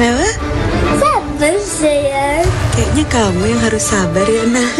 Kenapa? Sabar sayang. Kayaknya kamu yang harus sabar ya, Nah.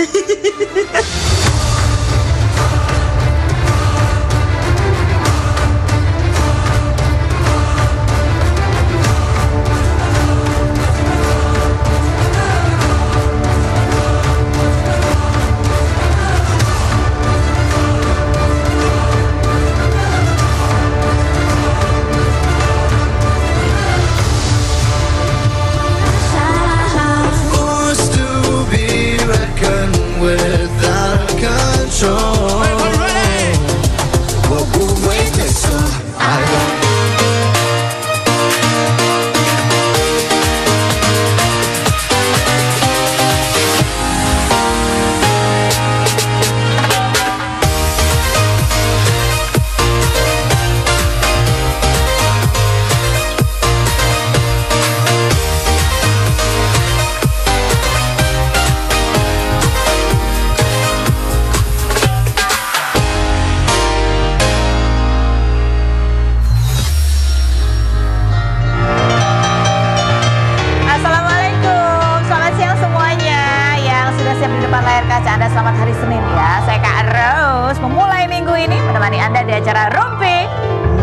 Selamat hari Senin ya. Saya Kak Rose memulai minggu ini menemani Anda di acara Rumpi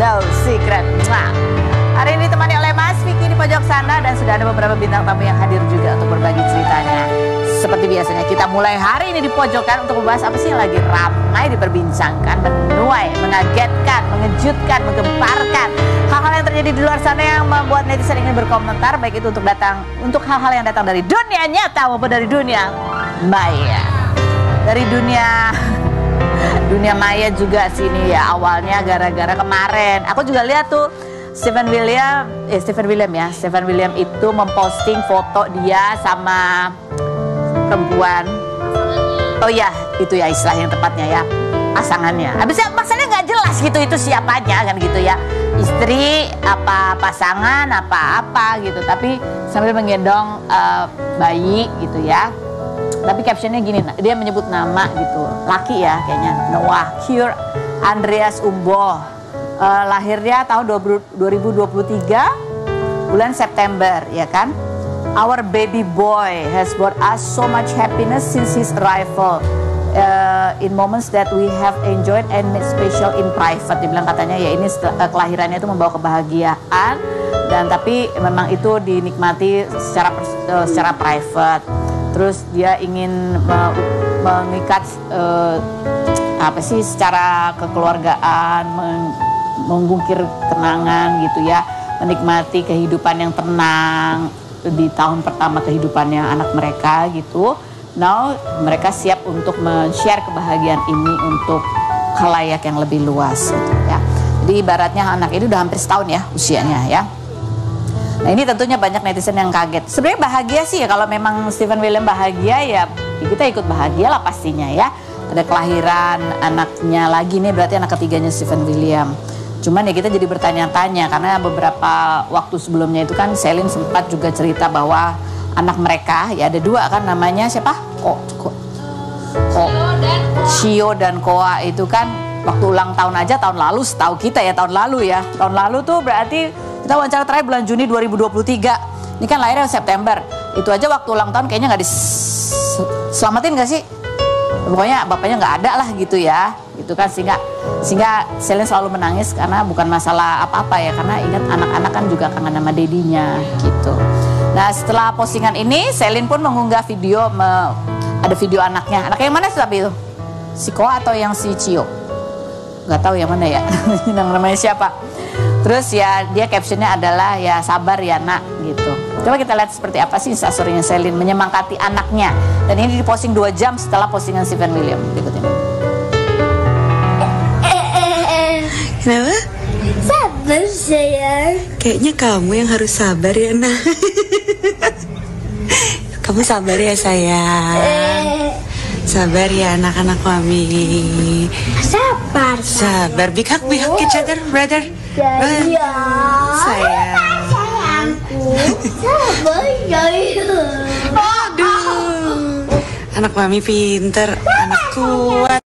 No Secret. Hari ini ditemani oleh Mas Vicky di pojok sana dan sudah ada beberapa bintang tamu yang hadir juga untuk berbagi ceritanya. Seperti biasanya kita mulai hari ini di pojokan untuk membahas apa sih yang lagi ramai diperbincangkan, menuai, mengagetkan, mengejutkan, menggemparkan. Hal-hal yang terjadi di luar sana yang membuat netizen ingin berkomentar, baik itu untuk hal-hal yang datang dari dunia nyata maupun dari dunia maya. Dari dunia maya juga sini ya, awalnya gara-gara kemarin aku juga lihat tuh Stephen William itu memposting foto dia sama perempuan. Oh ya, itu ya istilah yang tepatnya ya, pasangannya. Habisnya maksudnya nggak jelas gitu itu siapanya kan gitu ya, istri apa pasangan apa gitu, tapi sambil menggendong bayi gitu ya. Tapi captionnya gini, dia menyebut nama gitu, laki ya kayaknya, Noah Cure Andreas Umboh, lahirnya tahun 2023 bulan September ya kan. Our baby boy has brought us so much happiness since his arrival, in moments that we have enjoyed and made special in private. Dibilang katanya ya ini kelahirannya itu membawa kebahagiaan, dan tapi memang itu dinikmati secara private. Terus dia ingin mengikat secara kekeluargaan, mengungkir kenangan gitu ya, menikmati kehidupan yang tenang di tahun pertama kehidupannya anak mereka gitu. Now mereka siap untuk men-share kebahagiaan ini untuk khalayak yang lebih luas gitu ya. Jadi ibaratnya anak ini udah hampir setahun ya usianya ya. Nah ini tentunya banyak netizen yang kaget. Sebenarnya bahagia sih ya, kalau memang Stephen William bahagia ya kita ikut bahagia lah pastinya ya. Ada kelahiran anaknya lagi nih, berarti anak ketiganya Stephen William. Cuman ya kita jadi bertanya-tanya karena beberapa waktu sebelumnya itu kan Celine sempat juga cerita bahwa anak mereka ya ada dua kan, namanya siapa? Chio dan Koa itu kan waktu ulang tahun aja tahun lalu, setahu kita ya tahun lalu tuh berarti kita wawancara terakhir bulan Juni 2023. Ini kan lahirnya September. Itu aja waktu ulang tahun kayaknya nggak diselamatin nggak sih? Pokoknya bapaknya nggak ada lah gitu ya. Itu kan sehingga Celine selalu menangis karena bukan masalah apa-apa ya, karena ingat anak-anak kan juga kangen sama dedinya gitu. Nah setelah postingan ini Celine pun mengunggah video, ada video anaknya. Anaknya yang mana sih tapi itu? Si Koa atau yang si Chio? Nggak tahu yang mana ya. Namanya siapa? Terus ya dia captionnya adalah ya sabar ya nak gitu. Coba kita lihat seperti apa sih instastorynya Celine menyemangati anaknya. Dan ini diposting 2 jam setelah postingan Stephen William. Berikut ini. Kenapa? Sabar sayang. Kayaknya kamu yang harus sabar ya, Nah. Kamu sabar ya sayang. Sabar ya anak-anak mami. Sabar. Bihak each other, brother. Ya. Sayangku. Sabar sayang. Aduh. Anak mami pinter, anak kuat.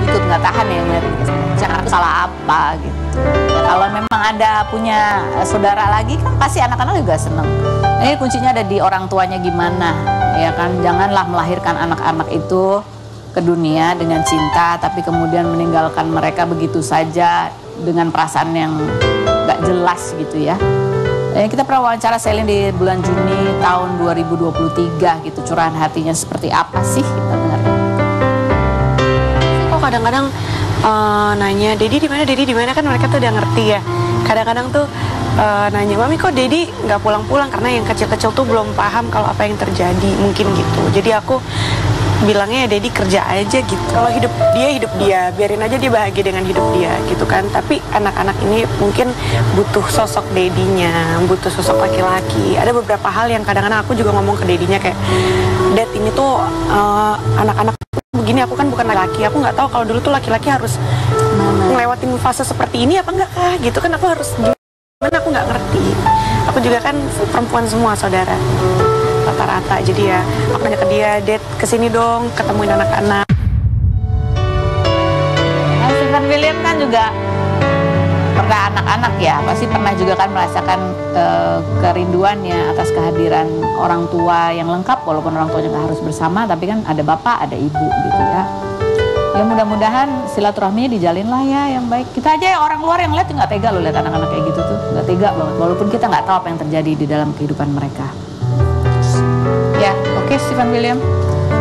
Ikut nggak tahan ya ngeliatin, jangan aku salah apa gitu. Kalau memang ada punya saudara lagi kan pasti anak-anak juga seneng. Ini kuncinya ada di orang tuanya gimana, ya kan? Janganlah melahirkan anak-anak itu ke dunia dengan cinta, tapi kemudian meninggalkan mereka begitu saja dengan perasaan yang gak jelas gitu ya. Kita pernah wawancara Selin di bulan Juni tahun 2023 gitu, curahan hatinya seperti apa sih, kita dengarkan. Kok kadang-kadang nanya, Dedi di mana kan mereka tuh udah ngerti ya. Kadang-kadang tuh nanya, Mami kok Dedi nggak pulang-pulang, karena yang kecil-kecil tuh belum paham kalau apa yang terjadi, mungkin gitu. Jadi aku bilangnya ya Dedi kerja aja gitu. Kalau hidup dia, biarin aja dia bahagia dengan hidup dia gitu kan. Tapi anak-anak ini mungkin butuh sosok Dedinya, butuh sosok laki-laki. Ada beberapa hal yang kadang-kadang aku juga ngomong ke Dedinya kayak, Dad ini tuh anak-anak begini, aku kan bukan laki-laki, aku nggak tahu kalau dulu tuh laki-laki harus ngelewatin fase seperti ini apa enggak kah gitu kan, aku harus gimana, aku nggak ngerti. Aku juga kan perempuan semua saudara rata-rata, jadi ya aku nanya ke dia, Dad kesini dong ketemuin anak-anak. Nah, Stephen William kan juga pernah anak-anak ya, pasti pernah juga kan merasakan kerinduannya atas kehadiran orang tua yang lengkap, walaupun orang tuanya nggak harus bersama, tapi kan ada bapak, ada ibu gitu ya. Ya mudah-mudahan silaturahminya dijalin lah ya yang baik. Kita aja ya orang luar yang lihat nggak tega loh lihat anak-anak kayak gitu tuh, nggak tega banget, walaupun kita nggak tahu apa yang terjadi di dalam kehidupan mereka. Ya, oke, Stephen William.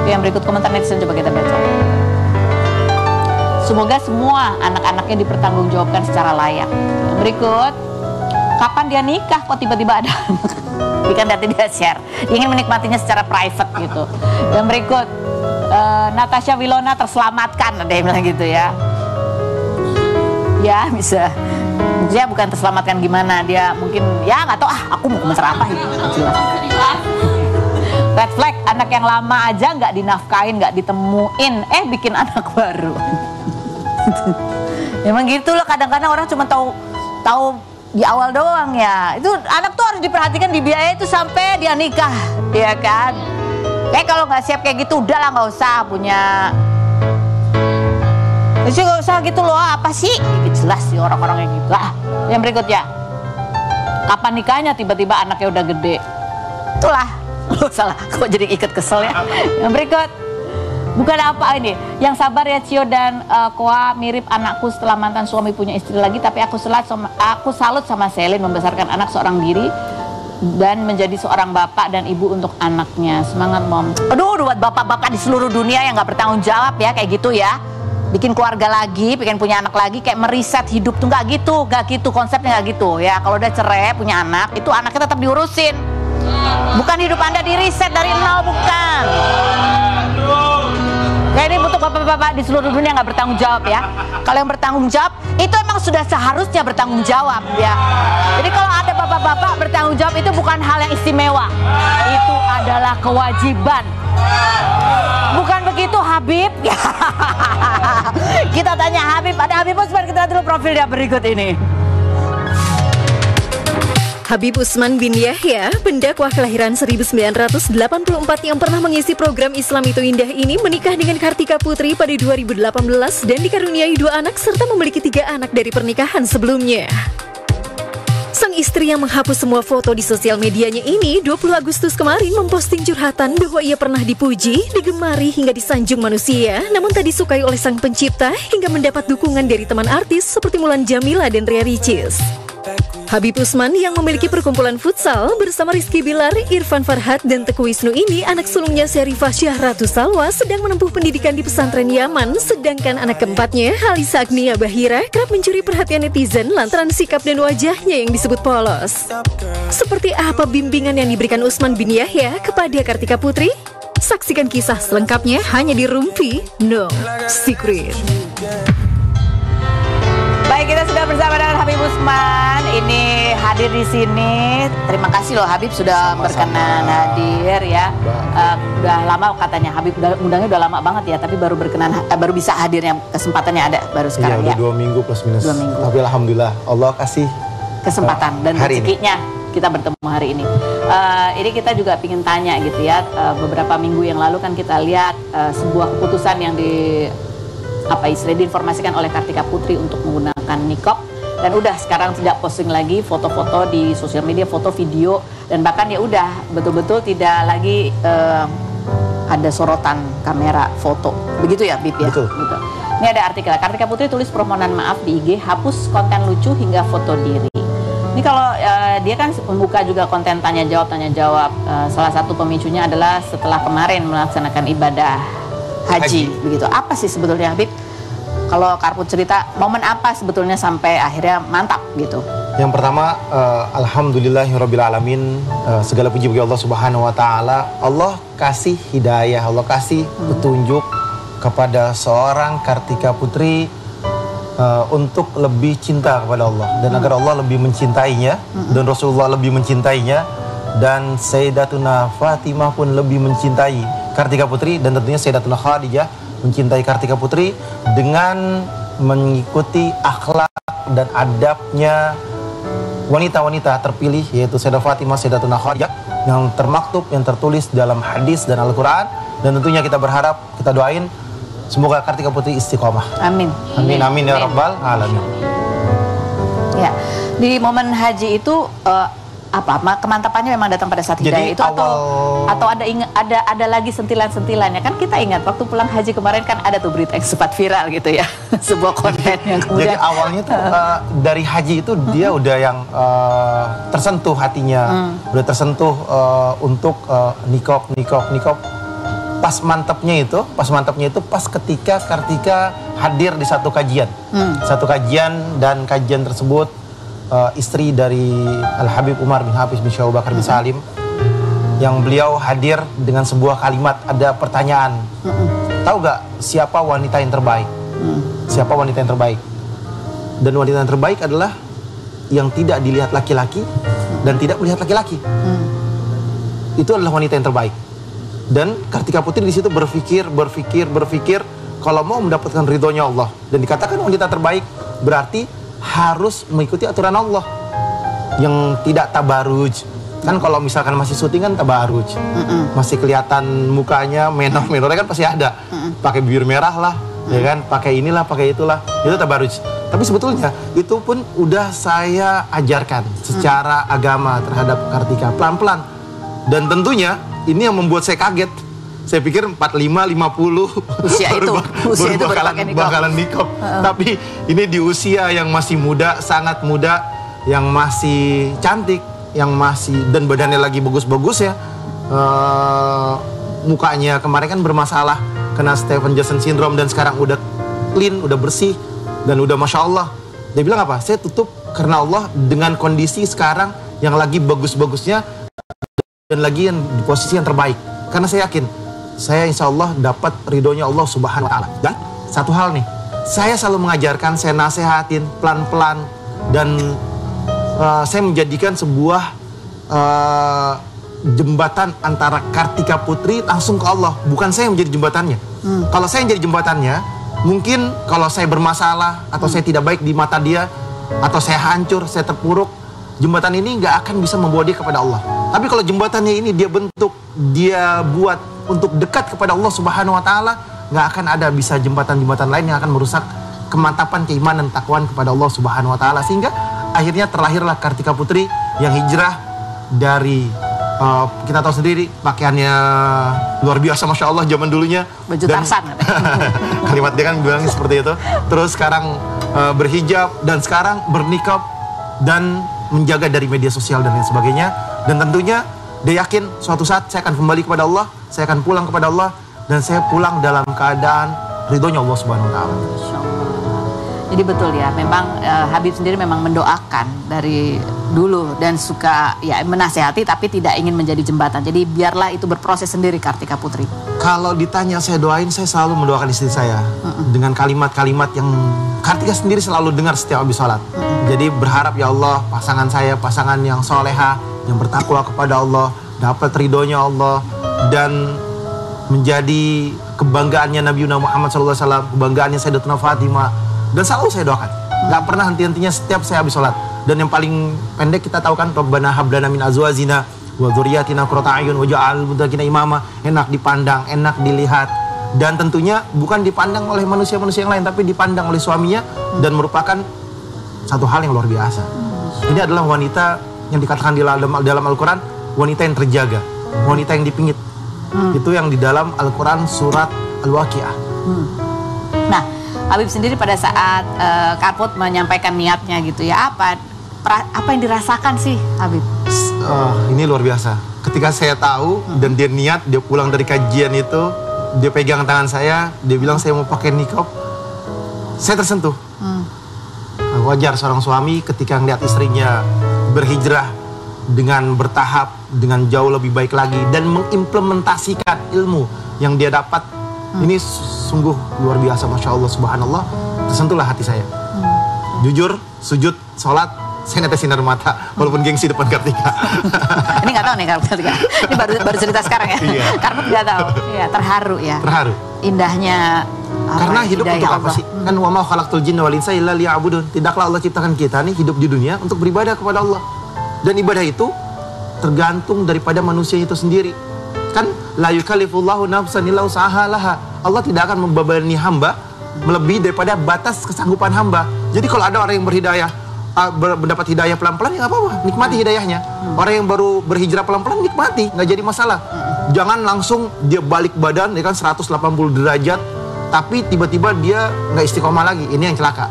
Yang berikut komentar netizen coba kita baca. Semoga semua anak-anaknya dipertanggungjawabkan secara layak. Yang berikut, kapan dia nikah kok tiba-tiba ada anak? Kan nanti dia share, ingin menikmatinya secara private gitu. Yang berikut, Natasha Wilona terselamatkan, ada yang bilang gitu ya. Ya bisa. Dia bukan terselamatkan gimana, dia mungkin ya nggak tahu, aku mau komentar apa gitu. Red flag, anak yang lama aja nggak dinafkain, nggak ditemuin, bikin anak baru. Emang gitu loh, kadang-kadang orang cuma tahu di awal doang ya. Itu anak tuh harus diperhatikan, dibiayai itu sampai dia nikah, ya kan? Kalau nggak siap kayak gitu, udahlah nggak usah punya. Jadi nggak usah gitu loh, apa sih? Jelas sih orang-orang yang gitu. Yang berikutnya, kapan nikahnya tiba-tiba anaknya udah gede? Itulah. Oh salah, kok jadi ikut kesel ya. Yang berikut, bukan apa ini, yang sabar ya Cio dan Koa, mirip anakku setelah mantan suami punya istri lagi, tapi aku salut sama Selin membesarkan anak seorang diri dan menjadi seorang bapak dan ibu untuk anaknya. Semangat mom. Aduh, buat bapak-bapak di seluruh dunia yang nggak bertanggung jawab ya kayak gitu ya, bikin keluarga lagi, pengen punya anak lagi, kayak meriset hidup tuh nggak gitu konsepnya, nggak gitu ya. Kalau udah cerai punya anak, itu anaknya tetap diurusin. Bukan hidup Anda diriset dari nol, bukan. Ya ini untuk bapak-bapak di seluruh dunia nggak bertanggung jawab ya. Kalau yang bertanggung jawab, itu emang sudah seharusnya bertanggung jawab ya. Jadi kalau ada bapak-bapak bertanggung jawab, itu bukan hal yang istimewa. Itu adalah kewajiban. Bukan begitu Habib? Kita tanya Habib, ada Habib Usman, kita lihat dulu profil dia berikut ini. Habib Usman bin Yahya, pendakwah kelahiran 1984 yang pernah mengisi program Islam Itu Indah ini, menikah dengan Kartika Putri pada 2018 dan dikaruniai 2 anak serta memiliki 3 anak dari pernikahan sebelumnya. Sang istri yang menghapus semua foto di sosial medianya ini 20 Agustus kemarin memposting curhatan bahwa ia pernah dipuji, digemari hingga disanjung manusia, namun tak disukai oleh sang pencipta hingga mendapat dukungan dari teman artis seperti Mulan Jamila dan Ria Ricis. Habib Usman yang memiliki perkumpulan futsal bersama Rizky Bilar, Irfan Farhad, dan Teguh Wisnu ini, anak sulungnya Syarifah Syahratu Salwa, sedang menempuh pendidikan di pesantren Yaman, sedangkan anak keempatnya, Halisa Agnia Bahira, kerap mencuri perhatian netizen lantaran sikap dan wajahnya yang disebut polos. Seperti apa bimbingan yang diberikan Usman bin Yahya kepada Kartika Putri? Saksikan kisah selengkapnya hanya di Rumpi No Secret. Baik, kita sudah bersama dengan Habib Usman. Ini hadir di sini. Terima kasih loh Habib sudah berkenan hadir ya. Udah lama katanya Habib undangnya udah lama banget ya, tapi baru berkenan, baru bisa hadirnya, kesempatannya ada baru sekarang ya. Iya, udah 2 minggu plus minus. 2 minggu. Tapi alhamdulillah Allah kasih kesempatan dan rezekinya kita bertemu hari ini. Ini kita juga ingin tanya gitu ya. Beberapa minggu yang lalu kan kita lihat sebuah keputusan yang diinformasikan oleh Kartika Putri untuk menggunakan niqab. Dan udah sekarang tidak posting lagi foto-foto di sosial media, foto, video, dan bahkan ya udah betul-betul tidak lagi ada sorotan kamera foto. Begitu ya, Bib ya? Betul. Betul. Ini ada artikel, Kartika Putri tulis permohonan maaf di IG, hapus konten lucu hingga foto diri. Ini kalau dia kan membuka juga konten tanya jawab. Salah satu pemicunya adalah setelah kemarin melaksanakan ibadah haji. Begitu. Apa sih sebetulnya, Habib? Kalau Karput cerita, momen apa sebetulnya sampai akhirnya mantap gitu? Yang pertama, alhamdulillahirrabbilalamin, segala puji bagi Allah Subhanahu wa Ta'ala. Allah kasih hidayah, Allah kasih petunjuk kepada seorang Kartika Putri untuk lebih cinta kepada Allah, dan agar Allah lebih mencintainya, dan Rasulullah lebih mencintainya, dan Sayyidatuna Fatimah pun lebih mencintai Kartika Putri, dan tentunya Sayyidatuna Khadijah mencintai Kartika Putri dengan mengikuti akhlak dan adabnya wanita-wanita terpilih, yaitu Sayyidah Fatimah, Sayyidatuna Khadijah, yang termaktub, yang tertulis dalam hadis dan Al-Quran. Dan tentunya kita berharap, kita doain semoga Kartika Putri istiqomah. Amin. Amin, amin ya rabbal alamin. Ya, di momen haji itu kemantapannya memang datang pada saat hidayah itu, atau ada lagi sentilan-sentilannya. Kan kita ingat waktu pulang haji kemarin kan ada tuh berita yang sempat viral gitu ya, sebuah konten yang kemudian. Jadi awalnya tuh dari haji itu dia udah yang tersentuh hatinya, udah tersentuh untuk nikop. Pas mantapnya itu pas ketika Kartika hadir di satu kajian, dan kajian tersebut istri dari Al-Habib Umar bin Hafiz bin Syekh Abu Bakar bin Salim, yang beliau hadir dengan sebuah kalimat, ada pertanyaan, tahu gak siapa wanita yang terbaik? Siapa wanita yang terbaik? Dan wanita yang terbaik adalah yang tidak dilihat laki-laki dan tidak melihat laki-laki. Itu adalah wanita yang terbaik. Dan Kartika Putri di situ berpikir kalau mau mendapatkan ridhonya Allah dan dikatakan wanita terbaik, berarti harus mengikuti aturan Allah yang tidak tabaruj. Kan kalau misalkan masih syuting kan tabaruj, masih kelihatan mukanya menornya kan pasti ada, pakai bibir merah lah, ya kan, pakai inilah, pakai itulah, itu tabaruj. Tapi sebetulnya itu pun udah saya ajarkan secara agama terhadap Kartika pelan-pelan. Dan tentunya ini yang membuat saya kaget. Saya pikir 45, 50 usia itu bakalan nikop. Tapi ini di usia yang masih muda, sangat muda, yang masih cantik, yang masih, dan badannya lagi bagus-bagus ya. Mukanya kemarin kan bermasalah, kena Stephen Johnson syndrome, dan sekarang udah clean, udah bersih, dan udah Masya Allah. Dia bilang apa? Saya tutup karena Allah dengan kondisi sekarang yang lagi bagus-bagusnya, dan lagi yang di posisi yang terbaik. Karena saya yakin saya insya Allah dapat ridhonya Allah Subhanahu wa Ta'ala. Dan satu hal nih, saya selalu mengajarkan, saya nasehatin pelan-pelan, dan saya menjadikan sebuah jembatan antara Kartika Putri langsung ke Allah, bukan saya yang menjadi jembatannya. Kalau saya yang jadi jembatannya, mungkin kalau saya bermasalah atau saya tidak baik di mata dia, atau saya hancur, saya terpuruk, jembatan ini nggak akan bisa membawa dia kepada Allah. Tapi kalau jembatannya ini dia bentuk, dia buat untuk dekat kepada Allah Subhanahu wa Ta'ala, nggak akan ada bisa jembatan-jembatan lain yang akan merusak kemantapan keimanan, takwaan kepada Allah Subhanahu wa Ta'ala. Sehingga akhirnya terlahirlah Kartika Putri yang hijrah dari kita tahu sendiri pakaiannya luar biasa Masya Allah zaman dulunya, baju Tarsan. Kalimat dia kan bilangnya seperti itu. Terus sekarang berhijab, dan sekarang bernikab dan menjaga dari media sosial dan lain sebagainya. Dan tentunya dia yakin suatu saat saya akan kembali kepada Allah, saya akan pulang kepada Allah, dan saya pulang dalam keadaan ridhonya Allah Subhanahu wa Ta'ala. Jadi betul ya, memang Habib sendiri memang mendoakan dari dulu dan suka ya menasehati tapi tidak ingin menjadi jembatan. Jadi biarlah itu berproses sendiri Kartika Putri. Kalau ditanya saya doain, saya selalu mendoakan istri saya dengan kalimat-kalimat yang Kartika sendiri selalu dengar setiap habis sholat. Jadi berharap ya Allah pasangan saya pasangan yang soleha, yang bertakwa kepada Allah, dapat ridhonya Allah, dan menjadi kebanggaannya Nabi Muhammad SAW, kebanggaannya Sayyidatuna Fatimah. Dan selalu saya doakan, gak pernah henti-hentinya setiap saya habis sholat. Dan yang paling pendek kita tahu kan, Rabbana hablana min azwajina wa dzurriyyatina qurrata a'yun waj'alna lil muttaqina imama. Enak dipandang, enak dilihat, dan tentunya bukan dipandang oleh manusia-manusia yang lain, tapi dipandang oleh suaminya, dan merupakan satu hal yang luar biasa. Ini adalah wanita yang dikatakan di dalam Al-Quran, wanita yang terjaga, wanita yang dipingit. Itu yang di dalam Al-Quran surat Al-Waqiah. Nah, Habib sendiri pada saat Karput menyampaikan niatnya gitu ya, apa yang dirasakan sih Habib? Ini luar biasa. Ketika saya tahu dan dia niat, dia pulang dari kajian itu, dia pegang tangan saya, dia bilang saya mau pakai niqab, saya tersentuh. Wajar seorang suami ketika melihat istrinya berhijrah dengan bertahap, dengan jauh lebih baik lagi, dan mengimplementasikan ilmu yang dia dapat. Ini sungguh luar biasa, Masya Allah, Subhanallah. Tersentuhlah hati saya. Jujur, sujud, sholat, saya netesin air mata, walaupun gengsi depan Kartika. Ini nggak tahu nih Kartika. Ini baru cerita sekarang ya. Iya. Karena nggak tahu. Ya, terharu ya. Terharu. Indahnya. Karena hidup untuk apa sih? Kan wa ma khalaqtul jinna wal insa illa liya'budun. Tidaklah Allah ciptakan kita nih hidup di dunia untuk beribadah kepada Allah. Dan ibadah itu tergantung daripada manusia itu sendiri. Kan la yukallifullahu nafsan illa usaha laha. Allah tidak akan membebani hamba melebihi daripada batas kesanggupan hamba. Jadi kalau ada orang yang berhidayah, mendapat hidayah pelan-pelan, ya apa-apa, nikmati hidayahnya. Orang yang baru berhijrah pelan-pelan, nikmati, nggak jadi masalah. Jangan langsung dia balik badan, ya kan 180 derajat, tapi tiba-tiba dia nggak istiqomah lagi. Ini yang celaka.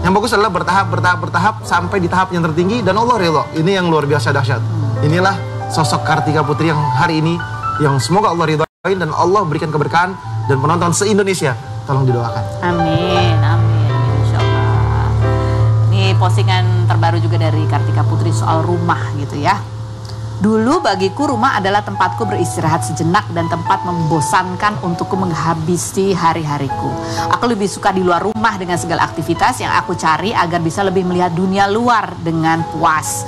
Yang bagus adalah bertahap sampai di tahap yang tertinggi dan Allah ridho. Ini yang luar biasa dahsyat. Inilah sosok Kartika Putri yang hari ini, yang semoga Allah ridhoin dan Allah berikan keberkahan dan penonton se-Indonesia. Tolong didoakan. Amin, amin, insya Allah. Ini postingan terbaru juga dari Kartika Putri soal rumah gitu ya. Dulu bagiku rumah adalah tempatku beristirahat sejenak dan tempat membosankan untukku menghabisi hari-hariku. Aku lebih suka di luar rumah dengan segala aktivitas yang aku cari agar bisa lebih melihat dunia luar dengan puas.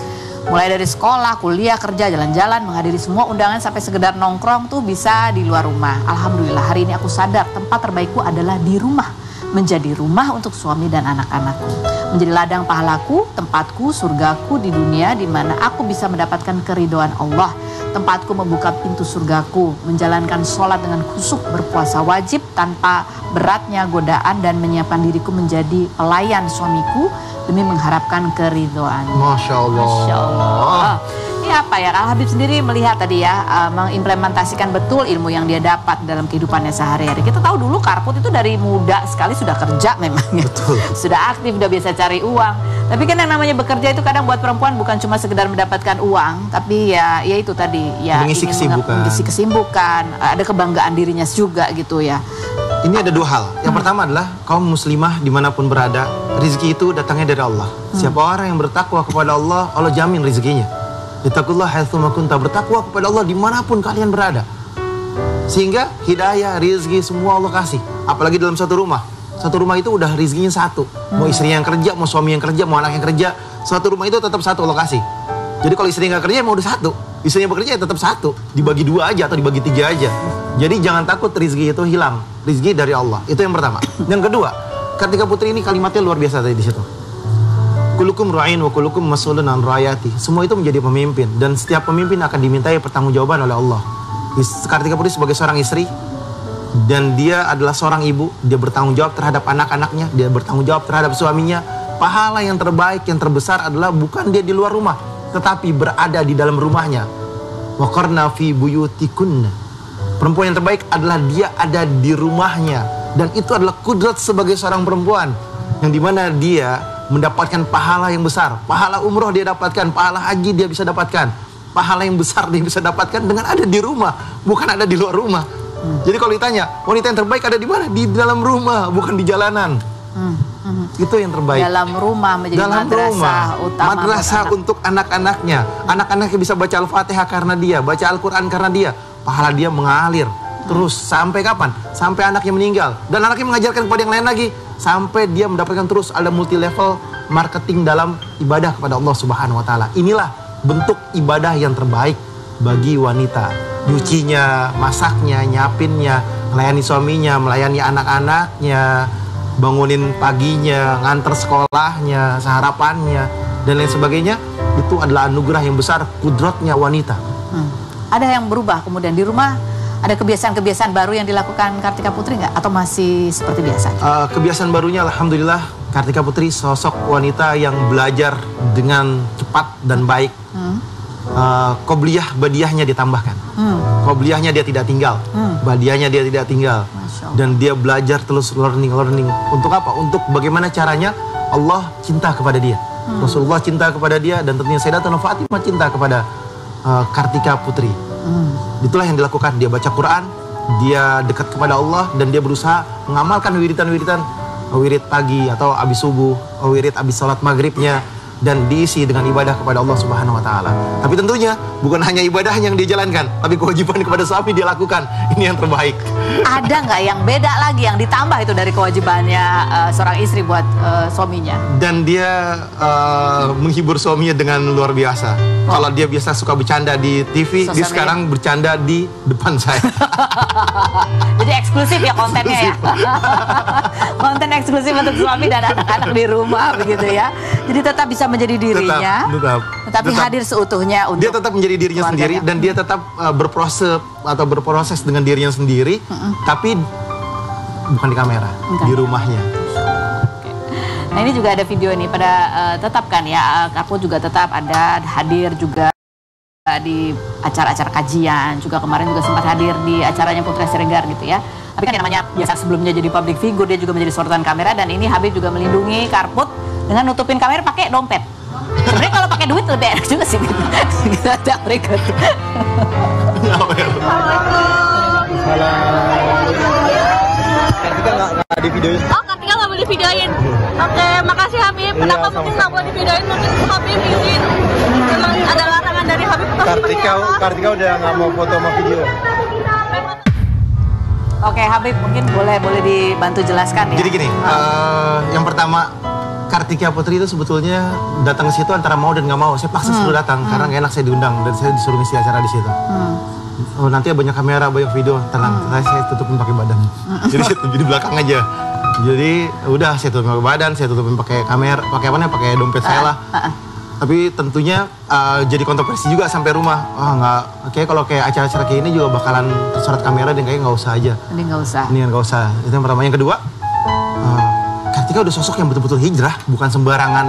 Mulai dari sekolah, kuliah, kerja, jalan-jalan, menghadiri semua undangan sampai sekedar nongkrong tuh bisa di luar rumah. Alhamdulillah hari ini aku sadar tempat terbaikku adalah di rumah. Menjadi rumah untuk suami dan anak-anakku. Menjadi ladang pahalaku, tempatku, surgaku di dunia di mana aku bisa mendapatkan keridhaan Allah. Tempatku membuka pintu surgaku, menjalankan sholat dengan khusyuk, berpuasa wajib tanpa beratnya godaan dan menyiapkan diriku menjadi pelayan suamiku demi mengharapkan keridhaan. Masya Allah. Masya Allah. Ini apa ya, Al Habib sendiri melihat tadi ya, mengimplementasikan betul ilmu yang dia dapat dalam kehidupannya sehari-hari. Kita tahu dulu Karput itu dari muda sekali sudah kerja memang ya. Betul. Sudah aktif, sudah biasa cari uang. Tapi kan yang namanya bekerja itu kadang buat perempuan bukan cuma sekedar mendapatkan uang, tapi ya itu tadi ya mengisi kesibukan, ada kebanggaan dirinya juga gitu ya. Ini ada dua hal. Yang pertama adalah kaum muslimah dimanapun berada, rezeki itu datangnya dari Allah. Siapa orang yang bertakwa kepada Allah, Allah jamin rezekinya. Ittaqullah haitsu ma kunta, bertakwa kepada Allah dimanapun kalian berada. Sehingga hidayah, rezeki semua Allah kasih. Apalagi dalam satu rumah. Satu rumah itu udah rezekinya satu. Mau istrinya yang kerja, mau suami yang kerja, mau anak yang kerja, satu rumah itu tetap satu Allah kasih. Jadi kalau istrinya nggak kerja, mau udah satu. Istrinya bekerja ya tetap satu. Dibagi dua aja atau dibagi tiga aja. Jadi jangan takut rezeki itu hilang. Rezeki dari Allah. Itu yang pertama. Yang kedua, Kartika Putri ini kalimatnya luar biasa tadi di situ. Kulukum ra'in wa kulukum mas'ulun an ra'ayati. Semua itu menjadi pemimpin dan setiap pemimpin akan dimintai pertanggungjawaban oleh Allah. Kartika Putri sebagai seorang istri dan dia adalah seorang ibu, dia bertanggung jawab terhadap anak-anaknya, dia bertanggung jawab terhadap suaminya. Pahala yang terbaik, yang terbesar adalah bukan dia di luar rumah, tetapi berada di dalam rumahnya. Wa qarna fi buyutikunna. Perempuan yang terbaik adalah dia ada di rumahnya dan itu adalah kudrat sebagai seorang perempuan yang dimana dia mendapatkan pahala yang besar. Pahala umroh dia dapatkan, pahala haji dia bisa dapatkan, pahala yang besar dia bisa dapatkan dengan ada di rumah, bukan ada di luar rumah. Jadi kalau ditanya, wanita yang terbaik ada di mana? Di dalam rumah, bukan di jalanan. Itu yang terbaik. Dalam rumah menjadi dalam madrasah utama. Madrasah untuk anak-anaknya. Anak-anaknya bisa baca Al-Fatihah karena dia, baca Al-Quran karena dia. Pahala dia mengalir. Terus sampai kapan? Sampai anaknya meninggal. Dan anaknya mengajarkan kepada yang lain lagi. Sampai dia mendapatkan terus ada multi level marketing dalam ibadah kepada Allah Subhanahu wa Ta'ala. Inilah bentuk ibadah yang terbaik bagi wanita. Nyucinya, masaknya, nyapinnya, melayani suaminya, melayani anak-anaknya, bangunin paginya, nganter sekolahnya, seharapannya, dan lain sebagainya. Itu adalah anugerah yang besar, kudratnya wanita. Ada yang berubah kemudian di rumah. Ada kebiasaan-kebiasaan baru yang dilakukan Kartika Putri nggak? Atau masih seperti biasa? Kebiasaan barunya alhamdulillah Kartika Putri sosok wanita yang belajar dengan cepat dan baik. Qobliyah badiahnya ditambahkan. Qobliyahnya dia tidak tinggal. Badiahnya dia tidak tinggal. Dan dia belajar terus learning. Untuk apa? Untuk bagaimana caranya Allah cinta kepada dia. Rasulullah cinta kepada dia dan tentunya Sayyidatuna Fatimah cinta kepada Kartika Putri. Itulah yang dilakukan. Dia baca Quran, dia dekat kepada Allah dan dia berusaha mengamalkan wiridan-wiridan, wirid pagi atau habis subuh, wirid habis sholat maghribnya, dan diisi dengan ibadah kepada Allah Subhanahu wa Ta'ala. Tapi tentunya bukan hanya ibadah yang dia jalankan, tapi kewajiban kepada suami dia lakukan. Ini yang terbaik. Ada nggak yang beda lagi yang ditambah itu dari kewajibannya seorang istri buat suaminya? Dan dia menghibur suaminya dengan luar biasa. Kalau dia biasa suka bercanda di TV, dia sekarang bercanda di depan saya. Jadi eksklusif ya kontennya ya. Konten eksklusif untuk suami dan anak-anak di rumah begitu ya. Jadi tetap bisa menjadi dirinya, tetapi hadir seutuhnya untuk dia tetap menjadi dirinya sendiri dan dia tetap berproses dengan dirinya sendiri, tapi bukan di kamera, di rumahnya. Nah ini juga ada video ini pada tetap kan ya, Karpo juga tetap ada hadir juga di acara-acara kajian, juga kemarin juga sempat hadir di acaranya Putra Siregar gitu ya. Tapi kan yang namanya biasa sebelumnya jadi public figure, dia juga menjadi sorotan kamera, dan ini Habib juga melindungi Karput dengan nutupin kamera pakai dompet. Sebenarnya kalau pakai duit lebih enak juga sih. Kita ada berikut. Kartika nggak di videoin. Oh, Kartika nggak boleh videoin. Oke, makasih Habib. Kenapa mungkin nggak boleh videoin? Mungkin Habib izin. Memang ada larangan dari Habib. Kartika udah nggak mau foto sama video. Oke, Habib mungkin boleh dibantu jelaskan ya. Jadi gini, yang pertama Kartika Putri itu sebetulnya datang ke situ antara mau dan nggak mau. Saya paksa suruh datang karena nggak enak saya diundang dan saya disuruh ngisi acara di situ. Oh, nanti banyak kamera, banyak video, tenang. Saya tutupin pakai badan. Jadi saya tutup di belakang aja. Jadi udah saya tutupin pakai badan, saya tutupin pakai kamera, pakai dompet saya lah. Tapi tentunya jadi kontroversi juga sampai rumah. Nggak, kayak kalau kayak acara-acara kayak ini juga bakalan tersorot kamera dan kayaknya nggak usah aja. Ini nggak usah. Ini nggak usah. Itu yang pertama. Yang kedua, Kartika udah sosok yang betul-betul hijrah, bukan sembarangan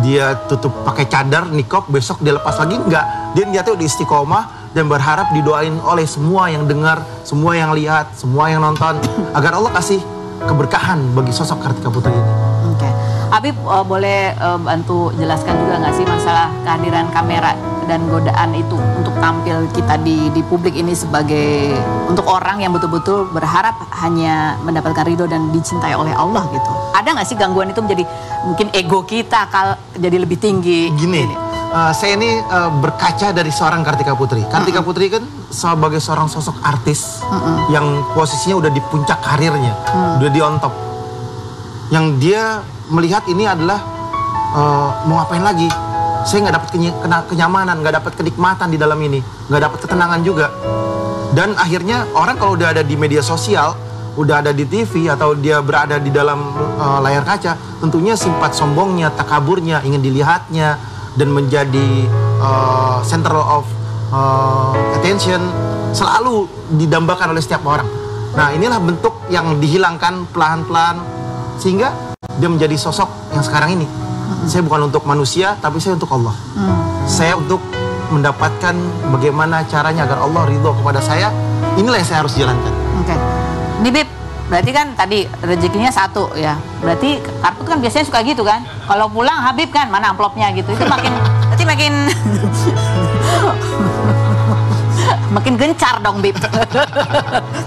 dia tutup pakai cadar, nikob, besok dia lepas lagi, enggak. Dia niatnya udah istiqomah dan berharap didoain oleh semua yang dengar, semua yang lihat, semua yang nonton, agar Allah kasih keberkahan bagi sosok Kartika Putri ini. Oke. Habib boleh bantu jelaskan juga nggak sih masalah kehadiran kamera dan godaan itu untuk tampil kita di publik ini sebagai untuk orang yang betul-betul berharap hanya mendapatkan ridho dan dicintai oleh Allah gitu. Ada nggak sih gangguan itu menjadi mungkin ego kita jadi lebih tinggi? Gini. Saya ini berkaca dari seorang Kartika Putri. Kartika Putri kan sebagai seorang sosok artis yang posisinya udah di puncak karirnya, udah di on top. Yang dia melihat ini adalah mau ngapain lagi? Saya nggak dapat kenyamanan, nggak dapat kenikmatan di dalam ini, nggak dapat ketenangan juga. Dan akhirnya orang kalau udah ada di media sosial, udah ada di TV atau dia berada di dalam layar kaca, tentunya sifat sombongnya, takaburnya, ingin dilihatnya dan menjadi center of attention selalu didambakan oleh setiap orang. Nah, inilah bentuk yang dihilangkan pelan-pelan sehingga dia menjadi sosok yang sekarang ini. Saya bukan untuk manusia, tapi saya untuk Allah. Saya untuk mendapatkan bagaimana caranya agar Allah ridho kepada saya. Inilah yang saya harus jalankan. Oke. Ini Bib, berarti kan tadi rezekinya satu ya. Berarti Karput kan biasanya suka gitu kan. Kalau pulang Habib kan mana amplopnya gitu. Itu makin makin gencar dong Bib.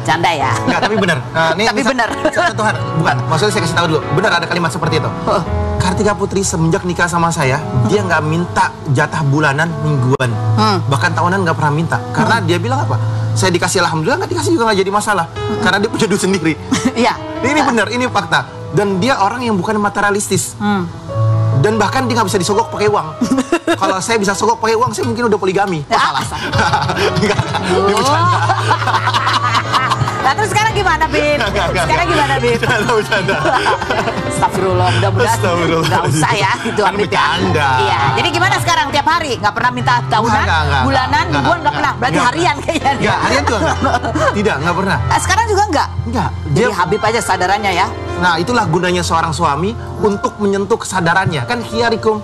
Canda ya. Enggak, tapi benar. Tapi benar. Satu hal, bukan. Maksudnya saya kasih tahu dulu. Benar ada kalimat seperti itu. Kartika Putri semenjak nikah sama saya, dia nggak minta jatah bulanan, mingguan, bahkan tahunan nggak pernah minta. Karena dia bilang apa? Saya dikasih alhamdulillah, nggak dikasih juga nggak jadi masalah. Karena dia punya duit sendiri. Iya. Ini benar, ini fakta. Dan dia orang yang bukan materialistis. Dan bahkan dia nggak bisa disogok pakai uang. Kalau saya bisa sogok pakai uang, saya mungkin udah poligami. Salah. Enggak, dia bercanda. Nah terus sekarang gimana, Bib? Sekarang gimana, Bib? Bercanda. Astagfirullah, mudah-mudahan Astagfirullah. nggak usah ya itu Kan Habib ya. bercanda. Iya, jadi gimana sekarang tiap hari? Nggak pernah minta tahunan, Nggak, bulanan, mingguan nggak pernah. Berarti Nggak harian kayaknya. Enggak, harian juga enggak. Tidak, enggak pernah. Sekarang juga nggak? Enggak. Jadi Habib aja sadarannya ya. Nah, itulah gunanya seorang suami untuk menyentuh kesadarannya. Kan khiyarikum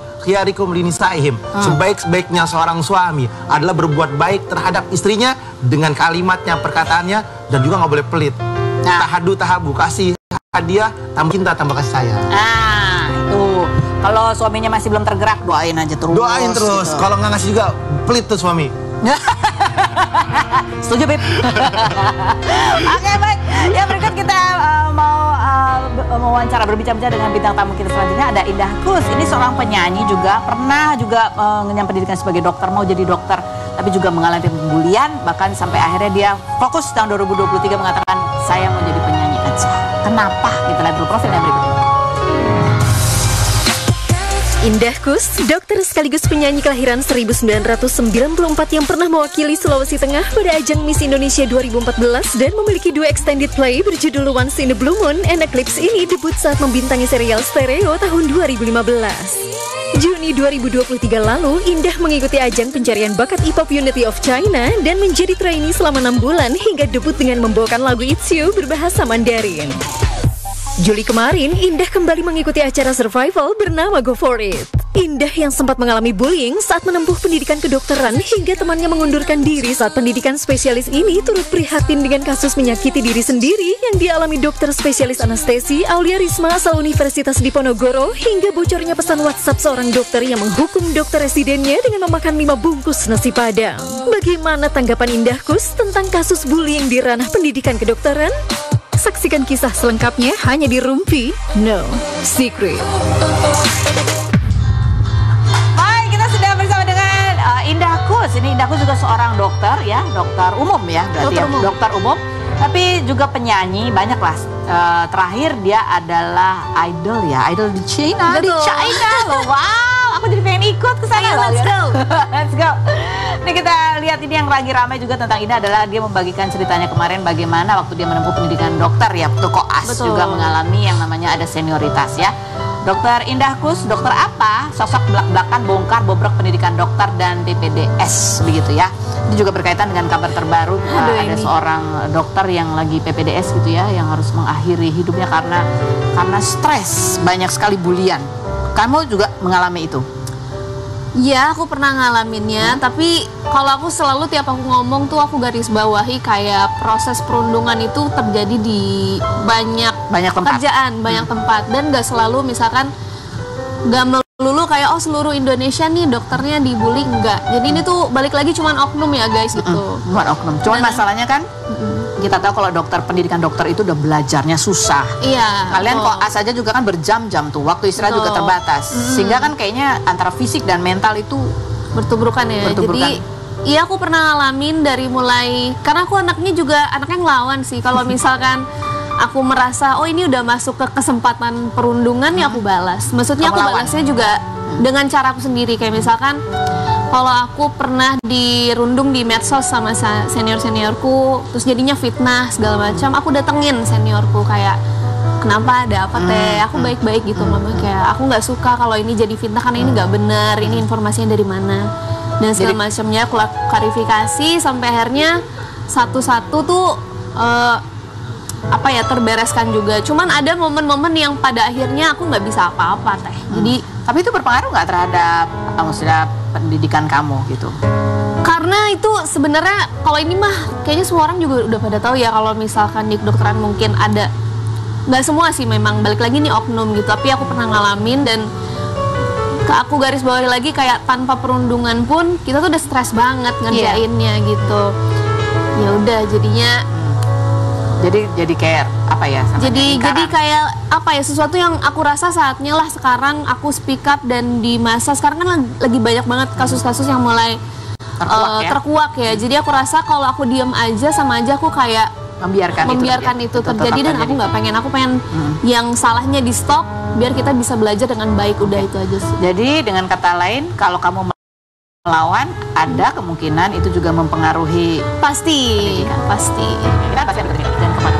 linisaihim. Sebaik-baiknya seorang suami adalah berbuat baik terhadap istrinya dengan kalimatnya, perkataannya, dan juga nggak boleh pelit. Nah. Tahabu, kasih hadiah, tambah cinta, tambah kasih sayang. Nah, itu. Kalau suaminya masih belum tergerak, doain aja terus. Doain terus. Gitu. Kalau nggak ngasih juga pelit tuh suami. Setuju, Bib? Oke, baik. Ya, berikut kita mau mewawancara, berbicara dengan bintang tamu kita selanjutnya. Ada Indah Kus. Ini seorang penyanyi juga, pernah juga mengenyam pendidikan sebagai dokter, mau jadi dokter, tapi juga mengalami pembulian, bahkan sampai akhirnya dia fokus tahun 2023 mengatakan, saya mau jadi penyanyi aja. Kenapa? Kita lihat dulu profilnya berikut ini. Indah Kus, dokter sekaligus penyanyi kelahiran 1994 yang pernah mewakili Sulawesi Tengah pada ajang Miss Indonesia 2014 dan memiliki 2 extended play berjudul Once in a Blue Moon and Eclipse ini debut saat membintangi serial Stereo tahun 2015. Juni 2023 lalu, Indah mengikuti ajang pencarian bakat Hip-Hop Unity of China dan menjadi trainee selama 6 bulan hingga debut dengan membawakan lagu It's You berbahasa Mandarin. Juli kemarin, Indah kembali mengikuti acara survival bernama Go For It. Indah yang sempat mengalami bullying saat menempuh pendidikan kedokteran hingga temannya mengundurkan diri saat pendidikan spesialis ini turut prihatin dengan kasus menyakiti diri sendiri yang dialami dokter spesialis anestesi Aulia Risma asal Universitas Diponegoro hingga bocornya pesan WhatsApp seorang dokter yang menghukum dokter residennya dengan memakan 5 bungkus nasi padang. Bagaimana tanggapan Indah Kus tentang kasus bullying di ranah pendidikan kedokteran? Saksikan kisah selengkapnya hanya di Rumpi No Secret. Baik, kita sudah bersama dengan Indah Kus. Ini Indah Kus juga seorang dokter ya, dokter umum ya, berarti dokter umum. Tapi juga penyanyi, banyak lah. Terakhir dia adalah idol ya, idol di China. Betul. Di China loh, wow, aku jadi pengen ikut ke sana. Let's go. Let's go. Ini kita lihat ini yang lagi ramai juga tentang Indah adalah dia membagikan ceritanya kemarin bagaimana waktu dia menempuh pendidikan dokter ya, koas juga mengalami yang namanya ada senioritas ya. Dokter Indah Kus, dokter apa? Sosok belak-belakan bongkar bobrok pendidikan dokter dan PPDS begitu ya. Ini juga berkaitan dengan kabar terbaru ada seorang dokter yang lagi PPDS gitu ya, yang harus mengakhiri hidupnya karena stres, banyak sekali bulian. Kamu juga mengalami itu? Ya, aku pernah ngalaminnya, tapi kalau aku selalu tiap aku ngomong tuh aku garis bawahi kayak proses perundungan itu terjadi di banyak tempat. pekerjaan, banyak tempat, dan gak selalu misalkan gak melulu kayak oh seluruh Indonesia nih dokternya dibully, enggak. Jadi ini tuh balik lagi cuman oknum ya guys gitu. Cuman oknum. Cuman masalahnya kan kita tahu kalau pendidikan dokter itu udah belajarnya susah. Iya. Kalian koas aja juga kan berjam-jam tuh, waktu istirahat juga terbatas. Sehingga kan kayaknya antara fisik dan mental itu bertuburkan ya. Jadi iya aku pernah ngalamin dari mulai, karena aku anaknya ngelawan sih. Kalau misalkan aku merasa oh ini udah masuk ke kesempatan perundungan ya aku balas. Maksudnya aku balasnya juga dengan cara aku sendiri. Kayak misalkan kalau aku pernah dirundung di medsos sama senior-seniorku, terus jadinya fitnah segala macam, aku datengin seniorku kayak kenapa, ada apa teh, aku baik-baik gitu mama, kayak aku nggak suka kalau ini jadi fitnah karena ini nggak benar, ini informasinya dari mana dan segala macamnya aku klarifikasi sampai akhirnya satu-satu tuh terbereskan juga. Cuman ada momen-momen yang pada akhirnya aku nggak bisa apa-apa teh. Jadi tapi itu berpengaruh nggak terhadap maksudnya pendidikan kamu gitu? Karena itu sebenarnya kalau ini mah kayaknya semua orang juga udah pada tahu ya, kalau misalkan di kedokteran mungkin ada, nggak semua sih memang, balik lagi nih oknum gitu, tapi aku pernah ngalamin dan aku garis bawahi lagi kayak tanpa perundungan pun kita tuh udah stres banget ngerjainnya gitu. Ya udah jadinya jadi kayak apa ya? Jadi kayak apa ya, sesuatu yang aku rasa saatnya lah sekarang aku speak up. Dan di masa sekarang kan lagi banyak banget kasus-kasus yang mulai terkuak ya. Jadi aku rasa kalau aku diem aja sama aja aku kayak membiarkan itu terjadi dan aku nggak pengen. Aku pengen yang salahnya di stop biar kita bisa belajar dengan baik, udah itu aja sih. Jadi dengan kata lain, kalau kamu melawan, ada kemungkinan itu juga mempengaruhi Pasti, pendidikan. pasti. Kita pasti ada dan kemana